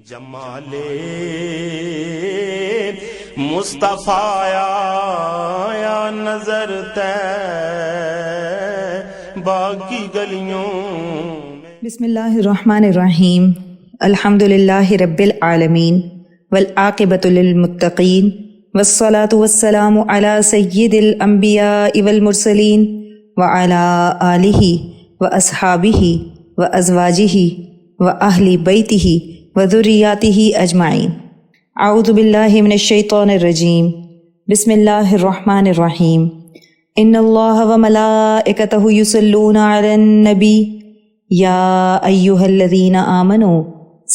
جمال مصطفیٰ یا نظر باقی گلیوں میں۔ بسم اللہ الرحمن الرحیم، الحمدللہ رب العالمین والعاقبۃ للمتقین والصلاة والسلام علی سید الانبیاء والمرسلین وعلی آلہ واصحابہ وازواجہ واہل بیتہ وذریاتہ اجمعین۔ اعوذ باللہ من الشیطان الرجیم، بسم اللہ الرحمن الرحیم۔ ان اللہ وملائکتہ یصلون علی النبی یا ایہا الذین آمنوا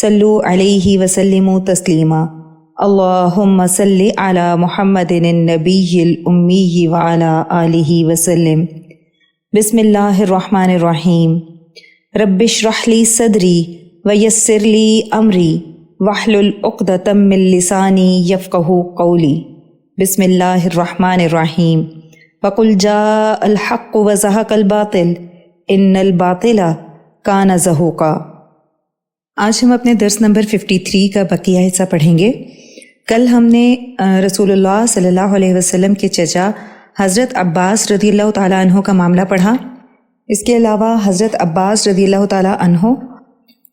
صلوا علیہ وسلموا تسلیما۔ اللہم صل علی محمد النبی الامی وعلی آلہ وسلم۔ بسم اللہ الرحمن الرحیم۔ رب اشرح لی صدری ویسر لی امری واحلل عقدۃ من لسانی یفقہوا قولی۔ بسم اللہ الرحمن الرحیم۔ وقل جاء الحق وزہق الباطل ان الباطل کان زہوقا۔ آج ہم اپنے درس نمبر 53 کا بقیہ حصہ پڑھیں گے۔ کل ہم نے رسول اللہ صلی اللہ علیہ وسلم کے چچا حضرت عباس رضی اللہ تعالیٰ عنہ کا معاملہ پڑھا۔ اس کے علاوہ حضرت عباس رضی اللہ تعالیٰ عنہ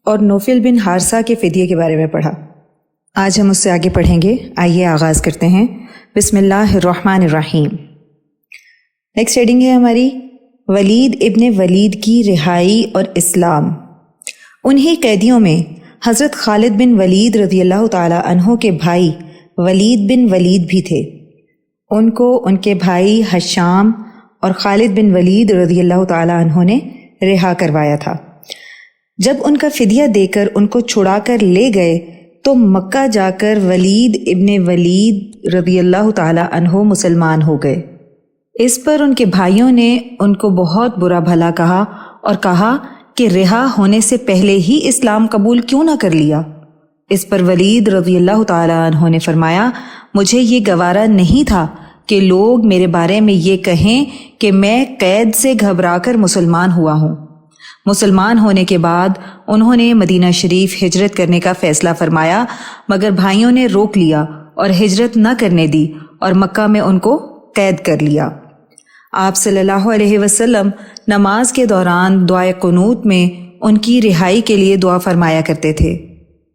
اور نوفل بن حارثہ کے فدیے کے بارے میں پڑھا۔ آج ہم اس سے آگے پڑھیں گے۔ آئیے آغاز کرتے ہیں۔ بسم اللہ الرحمن الرحیم۔ نیکسٹ ہیڈنگ ہے ہماری ولید ابن ولید کی رہائی اور اسلام۔ انہی قیدیوں میں حضرت خالد بن ولید رضی اللہ تعالی عنہ کے بھائی ولید بن ولید بھی تھے۔ ان کو ان کے بھائی حشام اور خالد بن ولید رضی اللہ تعالی عنہ نے رہا کروایا تھا۔ جب ان کا فدیہ دے کر ان کو چھڑا کر لے گئے تو مکہ جا کر ولید ابن ولید رضی اللہ تعالی عنہ مسلمان ہو گئے۔ اس پر ان کے بھائیوں نے ان کو بہت برا بھلا کہا اور کہا کہ رہا ہونے سے پہلے ہی اسلام قبول کیوں نہ کر لیا۔ اس پر ولید رضی اللہ تعالی عنہ نے فرمایا، مجھے یہ گوارا نہیں تھا کہ لوگ میرے بارے میں یہ کہیں کہ میں قید سے گھبرا کر مسلمان ہوا ہوں۔ مسلمان ہونے کے بعد انہوں نے مدینہ شریف ہجرت کرنے کا فیصلہ فرمایا، مگر بھائیوں نے روک لیا اور ہجرت نہ کرنے دی اور مکہ میں ان کو قید کر لیا۔ آپ صلی اللہ علیہ وسلم نماز کے دوران دعائے قنوت میں ان کی رہائی کے لیے دعا فرمایا کرتے تھے۔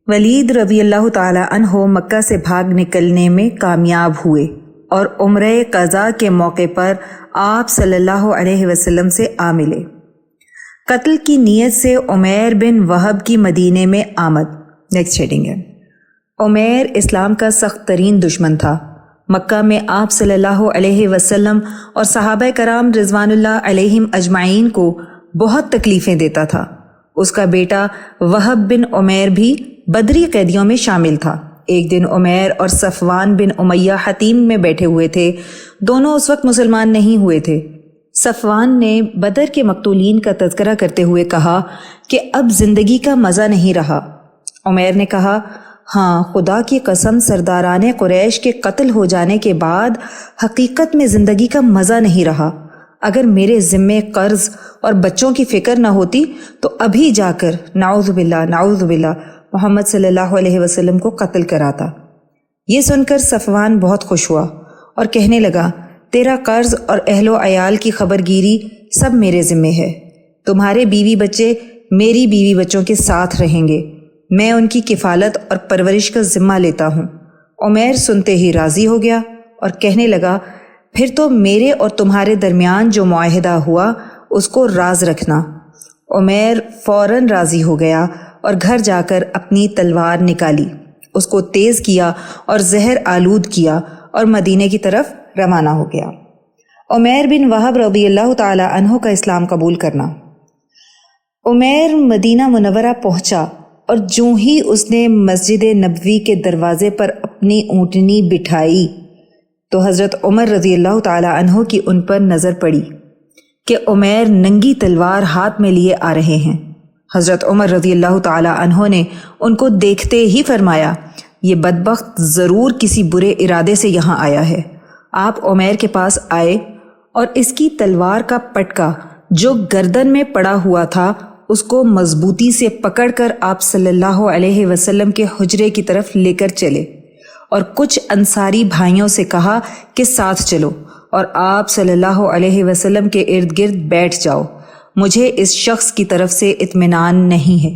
ولید رضی اللہ تعالی عنہ مکہ سے بھاگ نکلنے میں کامیاب ہوئے اور عمرہ قضا کے موقع پر آپ صلی اللہ علیہ وسلم سے آ ملے۔ قتل کی نیت سے عمیر بن وہب کی مدینے میں آمد۔ نیکسٹ ہیڈنگ ہے عمیر اسلام کا سخت ترین دشمن تھا۔ مکہ میں آپ صلی اللہ علیہ وسلم اور صحابہ کرام رضوان اللہ علیہم اجمعین کو بہت تکلیفیں دیتا تھا۔ اس کا بیٹا وہب بن عمیر بھی بدری قیدیوں میں شامل تھا۔ ایک دن عمیر اور صفوان بن امیہ حتیم میں بیٹھے ہوئے تھے۔ دونوں اس وقت مسلمان نہیں ہوئے تھے۔ صفوان نے بدر کے مقتولین کا تذکرہ کرتے ہوئے کہا کہ اب زندگی کا مزہ نہیں رہا۔ عمیر نے کہا، ہاں خدا کی قسم سرداران قریش کے قتل ہو جانے کے بعد حقیقت میں زندگی کا مزہ نہیں رہا۔ اگر میرے ذمے قرض اور بچوں کی فکر نہ ہوتی تو ابھی جا کر نعوذ باللہ محمد صلی اللہ علیہ وسلم کو قتل کراتا۔ یہ سن کر صفوان بہت خوش ہوا اور کہنے لگا، تیرا قرض اور اہل و عیال کی خبر گیری سب میرے ذمے ہے۔ تمہارے بیوی بچے میری بیوی بچوں کے ساتھ رہیں گے۔ میں ان کی کفالت اور پرورش کا ذمہ لیتا ہوں۔ عمیر سنتے ہی راضی ہو گیا اور کہنے لگا، پھر تو میرے اور تمہارے درمیان جو معاہدہ ہوا اس کو راز رکھنا۔ عمیر فوراً راضی ہو گیا اور گھر جا کر اپنی تلوار نکالی، اس کو تیز کیا اور زہر آلود کیا اور مدینے کی طرف روانہ ہو گیا۔ عمیر بن وہب رضی اللہ تعالی عنہ کا اسلام قبول کرنا۔ عمیر مدینہ منورہ پہنچا اور جوں ہی اس نے مسجد نبوی کے دروازے پر اپنی اونٹنی بٹھائی تو حضرت عمر رضی اللہ تعالی عنہ کی ان پر نظر پڑی کہ عمیر ننگی تلوار ہاتھ میں لیے آ رہے ہیں۔ حضرت عمر رضی اللہ تعالی عنہ نے ان کو دیکھتے ہی فرمایا، یہ بدبخت ضرور کسی برے ارادے سے یہاں آیا ہے۔ آپ عمیر کے پاس آئے اور اس کی تلوار کا پٹکا جو گردن میں پڑا ہوا تھا اس کو مضبوطی سے پکڑ کر آپ صلی اللہ علیہ وسلم کے حجرے کی طرف لے کر چلے اور کچھ انصاری بھائیوں سے کہا کہ ساتھ چلو اور آپ صلی اللہ علیہ وسلم کے ارد گرد بیٹھ جاؤ، مجھے اس شخص کی طرف سے اطمینان نہیں ہے۔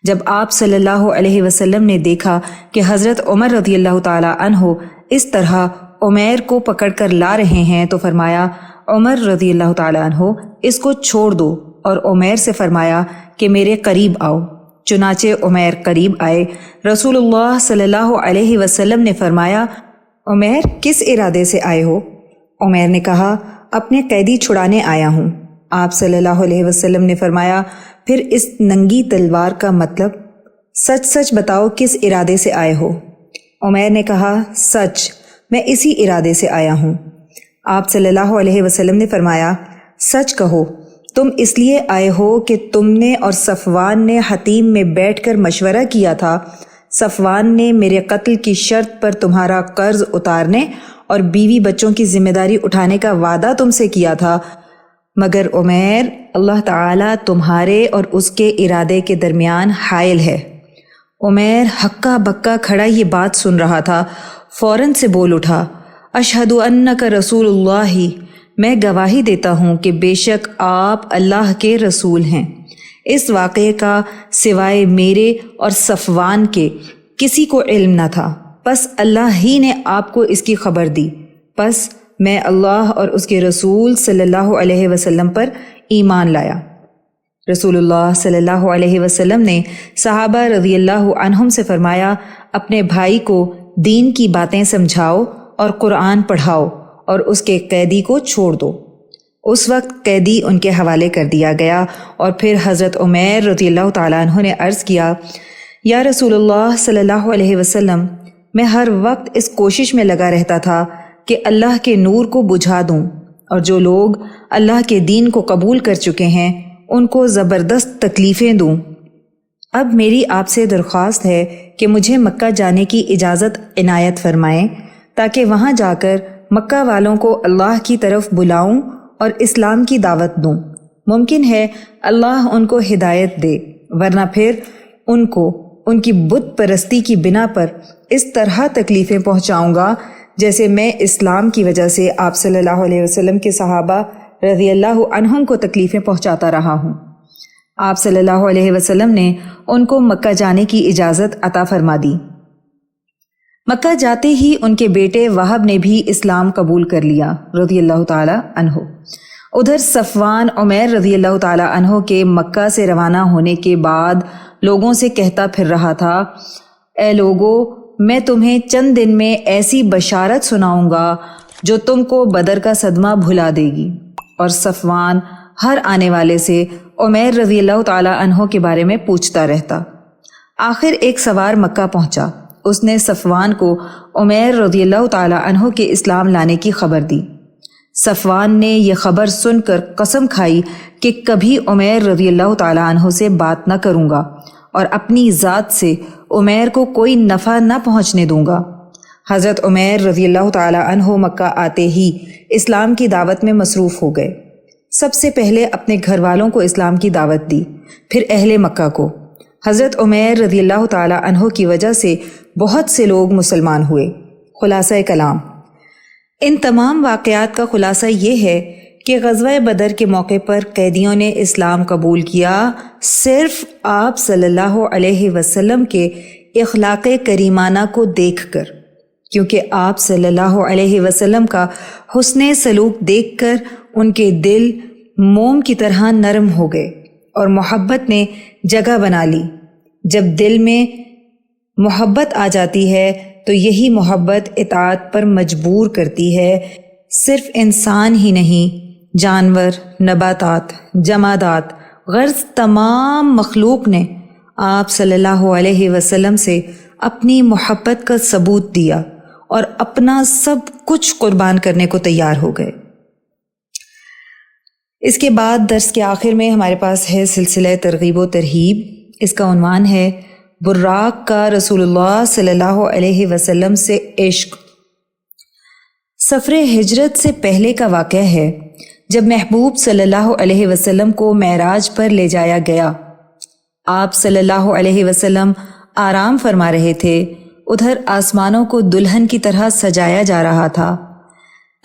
جب آپ صلی اللہ علیہ وسلم نے دیکھا کہ حضرت عمر رضی اللہ تعالی عنہ اس طرح عمیر کو پکڑ کر لا رہے ہیں تو فرمایا، عمر رضی اللہ تعالی عنہ اس کو چھوڑ دو، اور عمیر سے فرمایا کہ میرے قریب آؤ۔ چنانچہ عمیر قریب آئے۔ رسول اللہ صلی اللہ علیہ وسلم نے فرمایا، عمیر کس ارادے سے آئے ہو؟ عمیر نے کہا، اپنے قیدی چھڑانے آیا ہوں۔ آپ صلی اللہ علیہ وسلم نے فرمایا، پھر اس ننگی تلوار کا مطلب؟ سچ سچ بتاؤ کس ارادے سے آئے ہو؟ عمیر نے کہا، سچ، میں اسی ارادے سے آیا ہوں۔ آپ صلی اللہ علیہ وسلم نے فرمایا، سچ کہو، تم اس لیے آئے ہو کہ تم نے اور صفوان نے حتیم میں بیٹھ کر مشورہ کیا تھا۔ صفوان نے میرے قتل کی شرط پر تمہارا قرض اتارنے اور بیوی بچوں کی ذمہ داری اٹھانے کا وعدہ تم سے کیا تھا، مگر عمیر، اللہ تعالیٰ تمہارے اور اس کے ارادے کے درمیان حائل ہے۔ عمیر ہکا بکا کھڑا یہ بات سن رہا تھا، فوراً سے بول اٹھا، اشہد انک رسول اللہ، میں گواہی دیتا ہوں کہ بے شک آپ اللہ کے رسول ہیں۔ اس واقعے کا سوائے میرے اور صفوان کے کسی کو علم نہ تھا، پس اللہ ہی نے آپ کو اس کی خبر دی، پس میں اللہ اور اس کے رسول صلی اللہ علیہ وسلم پر ایمان لایا۔ رسول اللہ صلی اللہ علیہ وسلم نے صحابہ رضی اللہ عنہم سے فرمایا، اپنے بھائی کو دین کی باتیں سمجھاؤ اور قرآن پڑھاؤ اور اس کے قیدی کو چھوڑ دو۔ اس وقت قیدی ان کے حوالے کر دیا گیا، اور پھر حضرت عمیر رضی اللہ تعالیٰ عنہ نے عرض کیا، یا رسول اللہ صلی اللہ علیہ وسلم، میں ہر وقت اس کوشش میں لگا رہتا تھا کہ اللہ کے نور کو بجھا دوں، اور جو لوگ اللہ کے دین کو قبول کر چکے ہیں ان کو زبردست تکلیفیں دوں۔ اب میری آپ سے درخواست ہے کہ مجھے مکہ جانے کی اجازت عنایت فرمائیں، تاکہ وہاں جا کر مکہ والوں کو اللہ کی طرف بلاؤں اور اسلام کی دعوت دوں۔ ممکن ہے اللہ ان کو ہدایت دے، ورنہ پھر ان کو ان کی بت پرستی کی بنا پر اس طرح تکلیفیں پہنچاؤں گا جیسے میں اسلام کی وجہ سے آپ صلی اللہ علیہ وسلم کے صحابہ رضی اللہ عنہم کو تکلیفیں پہنچاتا رہا ہوں۔ آپ صلی اللہ علیہ وسلم نے ان کو مکہ جانے کی اجازت عطا فرما دی۔ مکہ جاتے ہی ان کے بیٹے وہب نے بھی اسلام قبول کر لیا رضی اللہ تعالی عنہ۔ ادھر صفوان عمیر رضی اللہ تعالی عنہ کے مکہ سے روانہ ہونے کے بعد لوگوں سے کہتا پھر رہا تھا، اے لوگو، میں تمہیں چند دن میں ایسی بشارت سناؤں گا جو تم کو بدر کا صدمہ بھلا دے گی۔ اور صفوان ہر آنے والے سے عمیر رضی اللہ تعالی عنہ کے بارے میں پوچھتا رہتا۔ آخر ایک سوار مکہ پہنچا، اس نے صفوان کو عمیر رضی اللہ تعالی عنہ کے اسلام لانے کی خبر دی۔ صفوان نے یہ خبر سن کر قسم کھائی کہ کبھی عمیر رضی اللہ تعالی عنہ سے بات نہ کروں گا اور اپنی ذات سے عمیر کو کوئی نفع نہ پہنچنے دوں گا۔ حضرت عمیر رضی اللہ تعالی عنہ مکہ آتے ہی اسلام کی دعوت میں مصروف ہو گئے۔ سب سے پہلے اپنے گھر والوں کو اسلام کی دعوت دی، پھر اہل مکہ کو۔ حضرت عمیر رضی اللہ تعالی عنہ کی وجہ سے بہت سے لوگ مسلمان ہوئے۔ خلاصہ کلام، ان تمام واقعات کا خلاصہ یہ ہے کہ غزوہ بدر کے موقع پر قیدیوں نے اسلام قبول کیا صرف آپ صلی اللہ علیہ وسلم کے اخلاق کریمانہ کو دیکھ کر، کیونکہ آپ صلی اللہ علیہ وسلم کا حسن سلوک دیکھ کر ان کے دل موم کی طرح نرم ہو گئے اور محبت نے جگہ بنا لی۔ جب دل میں محبت آ جاتی ہے تو یہی محبت اطاعت پر مجبور کرتی ہے۔ صرف انسان ہی نہیں، جانور، نباتات، جمادات، غرض تمام مخلوق نے آپ صلی اللہ علیہ وسلم سے اپنی محبت کا ثبوت دیا اور اپنا سب کچھ قربان کرنے کو تیار ہو گئے۔ اس کے بعد درس کے آخر میں ہمارے پاس ہے سلسلہ ترغیب و ترہیب۔ اس کا عنوان ہے براق کا رسول اللہ صلی اللہ علیہ وسلم سے عشق۔ سفر ہجرت سے پہلے کا واقعہ ہے جب محبوب صلی اللہ علیہ وسلم کو معراج پر لے جایا گیا، آپ صلی اللہ علیہ وسلم آرام فرما رہے تھے، ادھر آسمانوں کو دلہن کی طرح سجایا جا رہا تھا۔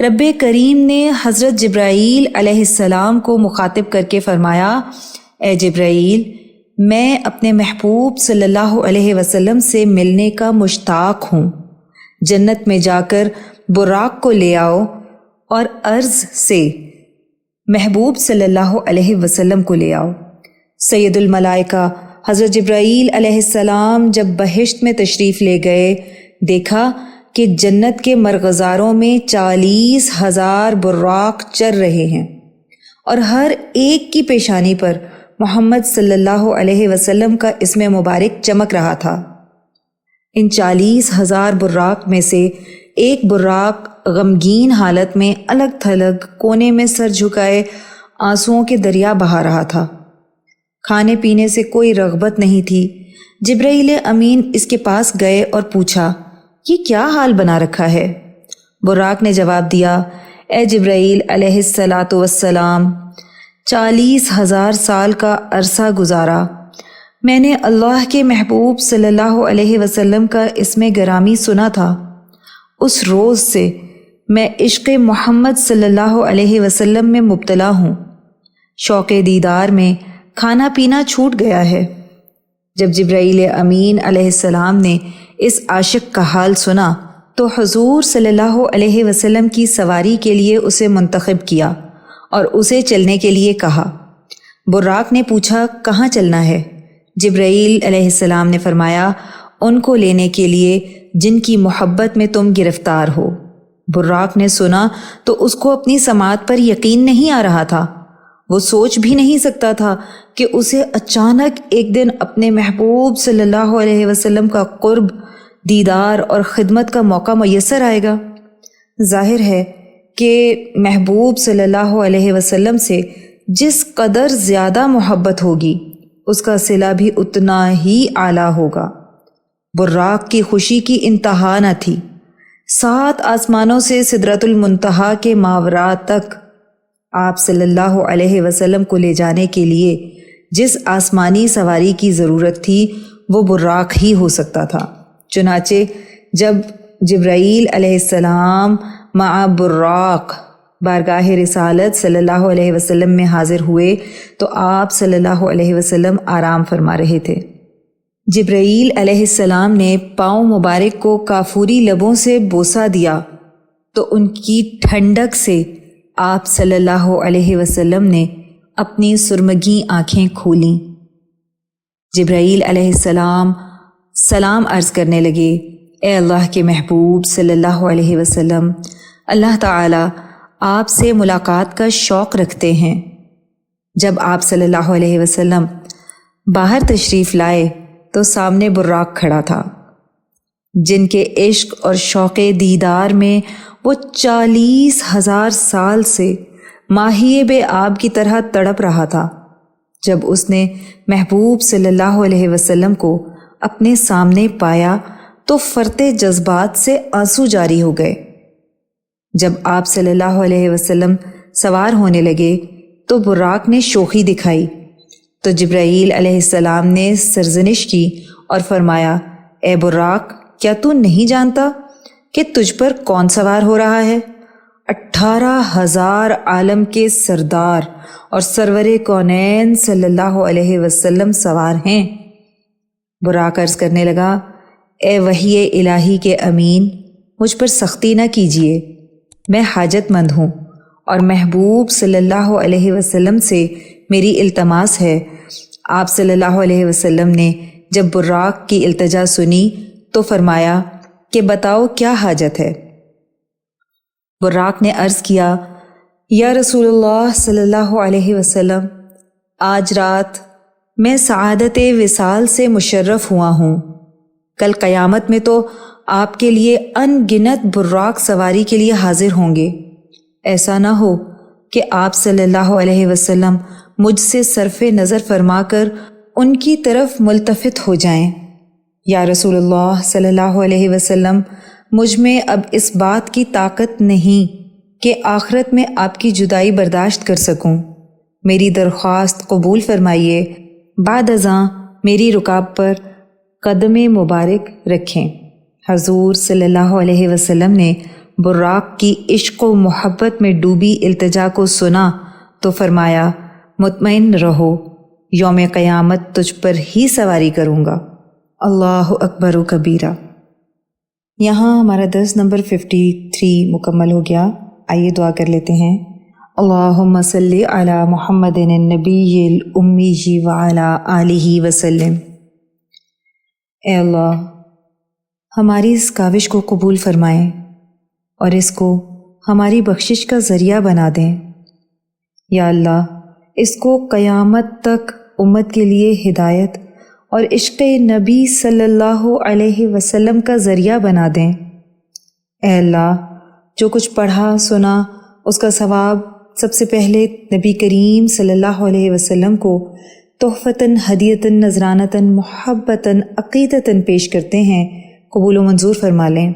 رب کریم نے حضرت جبرائیل علیہ السلام کو مخاطب کر کے فرمایا، اے جبرائیل، میں اپنے محبوب صلی اللہ علیہ وسلم سے ملنے کا مشتاق ہوں، جنت میں جا کر براق کو لے آؤ اور عرض سے محبوب صلی اللہ علیہ وسلم کو لے آؤ۔ سید الملائکہ حضرت جبرائیل علیہ السلام جب بہشت میں تشریف لے گئے، دیکھا کہ جنت کے مرغزاروں میں 40,000 براق چر رہے ہیں اور ہر ایک کی پیشانی پر محمد صلی اللہ علیہ وسلم کا اسم مبارک چمک رہا تھا۔ ان 40,000 براق میں سے ایک براق غمگین حالت میں الگ تھلگ کونے میں سر جھکائے آنسوؤں کے دریا بہا رہا تھا۔ کھانے پینے سے کوئی رغبت نہیں تھی۔ جبرائیل امین اس کے پاس گئے اور پوچھا، یہ کیا حال بنا رکھا ہے؟ براق نے جواب دیا، اے جبرائیل علیہ الصلاۃ والسلام، 40,000 سال کا عرصہ گزارا، میں نے اللہ کے محبوب صلی اللہ علیہ وسلم کا اسم گرامی سنا تھا۔ اس روز سے میں عشق محمد صلی اللہ علیہ وسلم میں مبتلا ہوں، شوق دیدار میں کھانا پینا چھوٹ گیا ہے۔ جب جبرائیل امین علیہ السلام نے اس عاشق کا حال سنا تو حضور صلی اللہ علیہ وسلم کی سواری کے لیے اسے منتخب کیا اور اسے چلنے کے لیے کہا۔ براق نے پوچھا، کہاں چلنا ہے؟ جبرائیل علیہ السلام نے فرمایا، ان کو لینے کے لیے جن کی محبت میں تم گرفتار ہو۔ براق نے سنا تو اس کو اپنی سماعت پر یقین نہیں آ رہا تھا۔ وہ سوچ بھی نہیں سکتا تھا کہ اسے اچانک ایک دن اپنے محبوب صلی اللہ علیہ وسلم کا قرب، دیدار اور خدمت کا موقع میسر آئے گا۔ ظاہر ہے کہ محبوب صلی اللہ علیہ وسلم سے جس قدر زیادہ محبت ہوگی، اس کا صلہ بھی اتنا ہی اعلیٰ ہوگا۔ براق کی خوشی کی انتہا نہ تھی۔ 7 آسمانوں سے سدرۃ المنتہا کے ماوراء تک آپ صلی اللہ علیہ وسلم کو لے جانے کے لیے جس آسمانی سواری کی ضرورت تھی وہ براق ہی ہو سکتا تھا۔ چنانچہ جب جبرائیل علیہ السلام مع براق بارگاہ رسالت صلی اللہ علیہ وسلم میں حاضر ہوئے تو آپ صلی اللہ علیہ وسلم آرام فرما رہے تھے۔ جبرائیل علیہ السلام نے پاؤں مبارک کو کافوری لبوں سے بوسہ دیا تو ان کی ٹھنڈک سے آپ صلی اللہ علیہ وسلم نے اپنی سرمگی آنکھیں کھولیں۔ جبرائیل علیہ السلام سلام عرض کرنے لگے، اے اللہ کے محبوب صلی اللہ علیہ وسلم، اللہ تعالی آپ سے ملاقات کا شوق رکھتے ہیں۔ جب آپ صلی اللہ علیہ وسلم باہر تشریف لائے تو سامنے براق کھڑا تھا، جن کے عشق اور شوق دیدار میں وہ 40,000 سال سے ماہی بے آب کی طرح تڑپ رہا تھا۔ جب اس نے محبوب صلی اللہ علیہ وسلم کو اپنے سامنے پایا تو فرتے جذبات سے آنسو جاری ہو گئے۔ جب آپ صلی اللہ علیہ وسلم سوار ہونے لگے تو براق نے شوخی دکھائی تو جبرائیل علیہ السلام نے سرزنش کی اور فرمایا، اے براق، کیا تو نہیں جانتا کہ تجھ پر کون سوار ہو رہا ہے؟ 18,000 عالم کے سردار اور سرور کونین صلی اللہ علیہ وسلم سوار ہیں۔ براق عرض کرنے لگا، اے وحی الہی کے امین، مجھ پر سختی نہ کیجیے، میں حاجت مند ہوں اور محبوب صلی اللہ علیہ وسلم سے میری التماس ہے۔ آپ صلی اللہ علیہ وسلم نے جب براق کی التجا سنی تو فرمایا کہ بتاؤ کیا حاجت ہے؟ براق نے عرض کیا، یا رسول اللہ صلی اللہ علیہ وسلم، آج رات میں سعادت وصال سے مشرف ہوا ہوں۔ کل قیامت میں تو آپ کے لیے ان گنت براق سواری کے لیے حاضر ہوں گے۔ ایسا نہ ہو کہ آپ صلی اللہ علیہ وسلم مجھ سے صرف نظر فرما کر ان کی طرف ملتفت ہو جائیں۔ یا رسول اللہ صلی اللہ علیہ وسلم، مجھ میں اب اس بات کی طاقت نہیں کہ آخرت میں آپ کی جدائی برداشت کر سکوں۔ میری درخواست قبول فرمائیے، بعد ازاں میری رکاب پر قدم مبارک رکھیں۔ حضور صلی اللہ علیہ وسلم نے براق کی عشق و محبت میں ڈوبی التجا کو سنا تو فرمایا، مطمئن رہو، یوم قیامت تجھ پر ہی سواری کروں گا۔ اللہ اکبر و کبیرہ۔ یہاں ہمارا درس نمبر 53 مکمل ہو گیا۔ آئیے دعا کر لیتے ہیں۔ اللہم صلی علی محمد النبی الامی وعلی آلہ وسلم۔ اے اللہ، ہماری اس کاوش کو قبول فرمائیں اور اس کو ہماری بخشش کا ذریعہ بنا دیں۔ یا اللہ، اس کو قیامت تک امت کے لیے ہدایت اور عشق نبی صلی اللہ علیہ وسلم کا ذریعہ بنا دیں۔ اے اللہ، جو کچھ پڑھا سنا اس کا ثواب سب سے پہلے نبی کریم صلی اللہ علیہ وسلم کو تحفتاً ہدیتاً نذرانتاً محبتاً عقیدتاً پیش کرتے ہیں، قبول و منظور فرما لیں۔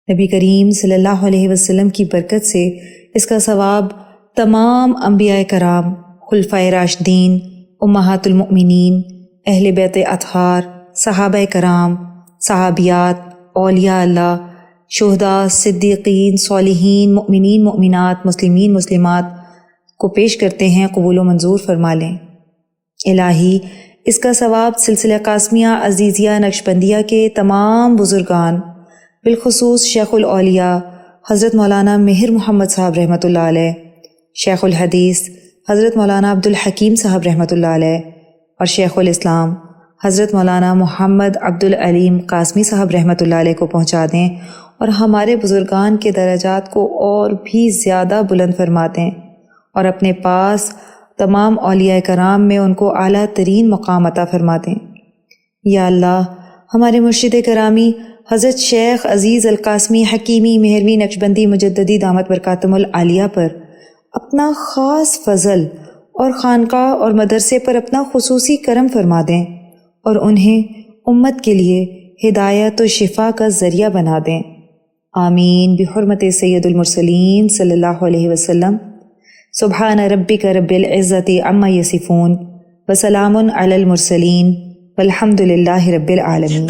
نبی کریم صلی اللہ علیہ وسلم کی برکت سے اس کا ثواب تمام انبیاء کرام، خلفائے راشدین، امہات المؤمنین، اہل بیت اطہار، صحابہ کرام، صحابیات، اولیاء اللہ، شہداء، صدیقین، صالحین، مؤمنین، مؤمنات، مسلمین، مسلمات کو پیش کرتے ہیں، قبول و منظور فرما لیں۔ الہی، اس کا ثواب سلسلہ قاسمیہ، عزیزیہ، نقشبندیہ کے تمام بزرگان، بالخصوص شیخ الاولیاء حضرت مولانا مہر محمد صاحب رحمۃ اللہ علیہ، شیخ الحدیث حضرت مولانا عبدالحکیم صاحب رحمۃ اللہ علیہ، اور شیخ الاسلام حضرت مولانا محمد عبدالعلیم قاسمی صاحب رحمۃ اللہ علیہ کو پہنچا دیں، اور ہمارے بزرگان کے درجات کو اور بھی زیادہ بلند فرما دیں، اور اپنے پاس تمام اولیاء کرام میں ان کو اعلیٰ ترین مقام عطا فرما دیں۔ یا اللہ، ہمارے مرشد کرامی حضرت شیخ عزیز القاسمی حکیمی مہروی نقشبندی مجددی دامت برکاتہم العالیہ پر اپنا خاص فضل اور خانقاہ اور مدرسے پر اپنا خصوصی کرم فرما دیں، اور انہیں امت کے لیے ہدایت و شفا کا ذریعہ بنا دیں۔ آمین بحرمت سید المرسلین صلی اللہ علیہ وسلم۔ سبحان ربک رب العزت عما یصفون وسلام علی المرسلین والحمد للہ رب العالمین۔